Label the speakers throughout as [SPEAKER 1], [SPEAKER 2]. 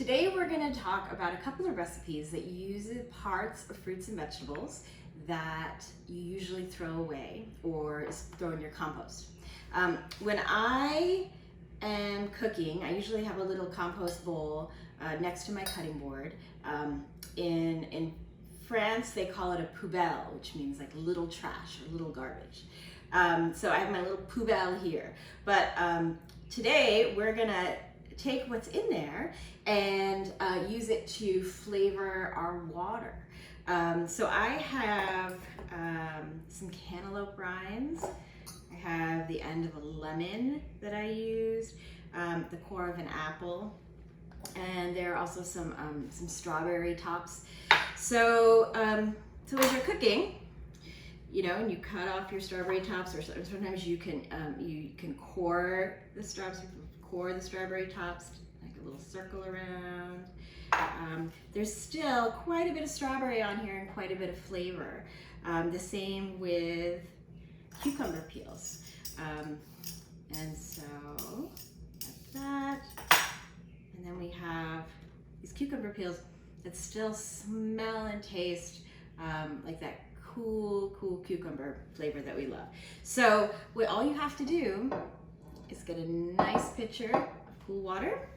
[SPEAKER 1] Today we're going to talk about a couple of recipes that use parts of fruits and vegetables that you usually throw away or throw in your compost. When I am cooking, I usually have a little compost bowl next to my cutting board. In France, they call it a poubelle, which means like little trash or little garbage. So I have my little poubelle here. But today we're gonna take what's in there and use it to flavor our water. So I have some cantaloupe rinds. I have the end of a lemon that I used, the core of an apple, and there are also some strawberry tops. So as you're cooking, you know, and you cut off your strawberry tops, or sometimes you can core the strawberry tops, like a little circle around. There's still quite a bit of strawberry on here and quite a bit of flavor. The same with cucumber peels. And so like that. And then we have these cucumber peels that still smell and taste like that cool cucumber flavor that we love. So all you have to do is get a nice pitcher of cool water,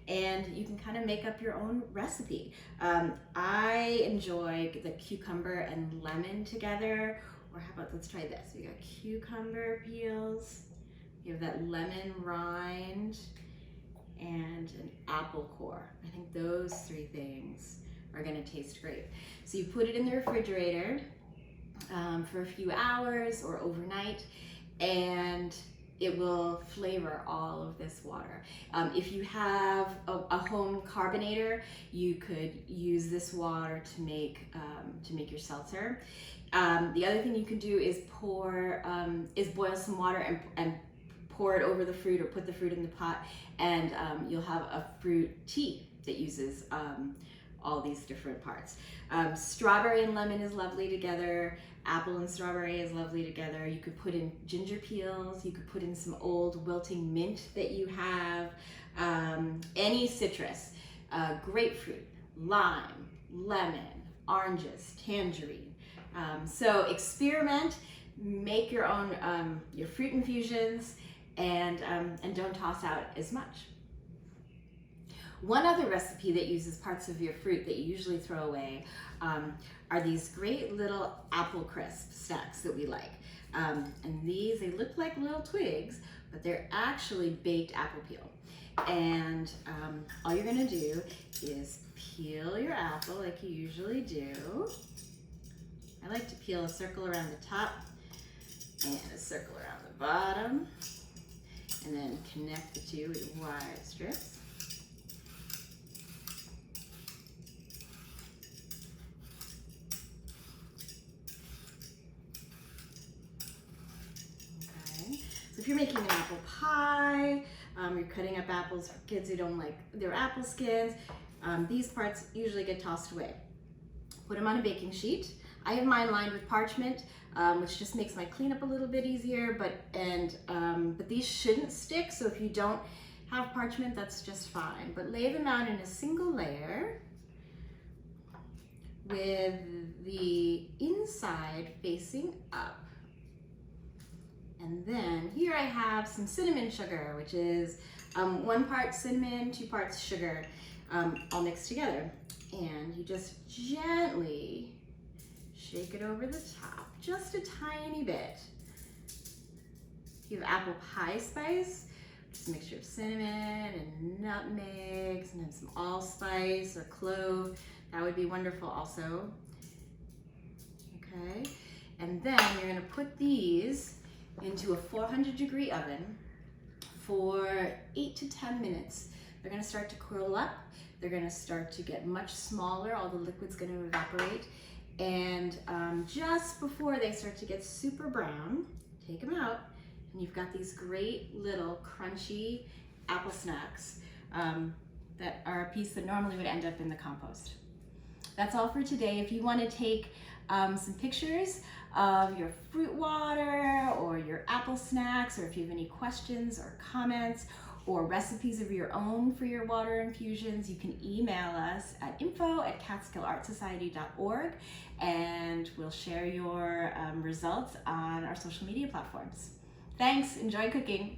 [SPEAKER 1] and you can kind of make up your own recipe. I enjoy the cucumber and lemon together, or how about, let's try this. We got cucumber peels, you have that lemon rind, and an apple core. I think those three things are gonna taste great. So you put it in the refrigerator for a few hours or overnight, and it will flavor all of this water. If you have a home carbonator, you could use this water to make your seltzer. The other thing you can do is boil some water and pour it over the fruit, or put the fruit in the pot, and you'll have a fruit tea that uses all these different parts. Strawberry and lemon is lovely together. Apple and strawberry is lovely together. You could put in ginger peels. You could put in some old wilting mint that you have. Any citrus, grapefruit, lime, lemon, oranges, tangerine. So experiment, make your own your fruit infusions, and don't toss out as much. One other recipe that uses parts of your fruit that you usually throw away are these great little apple crisp snacks that we like. And they look like little twigs, but they're actually baked apple peel. And all you're gonna do is peel your apple like you usually do. I like to peel a circle around the top and a circle around the bottom, and then connect the two with wide strips. If you're making an apple pie, you're cutting up apples for kids who don't like their apple skins, these parts usually get tossed away. Put them on a baking sheet. I have mine lined with parchment, which just makes my cleanup a little bit easier, but these shouldn't stick, so if you don't have parchment, that's just fine. But lay them out in a single layer with the inside facing up. And then here I have some cinnamon sugar, which is 1 part cinnamon, 2 parts sugar, all mixed together. And you just gently shake it over the top, just a tiny bit. If you have apple pie spice, just a mixture of cinnamon and nutmeg, sometimes some allspice or clove, that would be wonderful also. Okay, and then you're gonna put these into a 400-degree oven for 8 to 10 minutes. They're gonna start to curl up. They're gonna start to get much smaller. All the liquid's gonna evaporate. And just before they start to get super brown, take them out, and you've got these great little crunchy apple snacks that are a piece that normally would end up in the compost. That's all for today. If you wanna take some pictures of your fruit water or your apple snacks, or if you have any questions or comments, or recipes of your own for your water infusions, you can email us at info@catskillartsociety.org, and we'll share your results on our social media platforms. Thanks, enjoy cooking.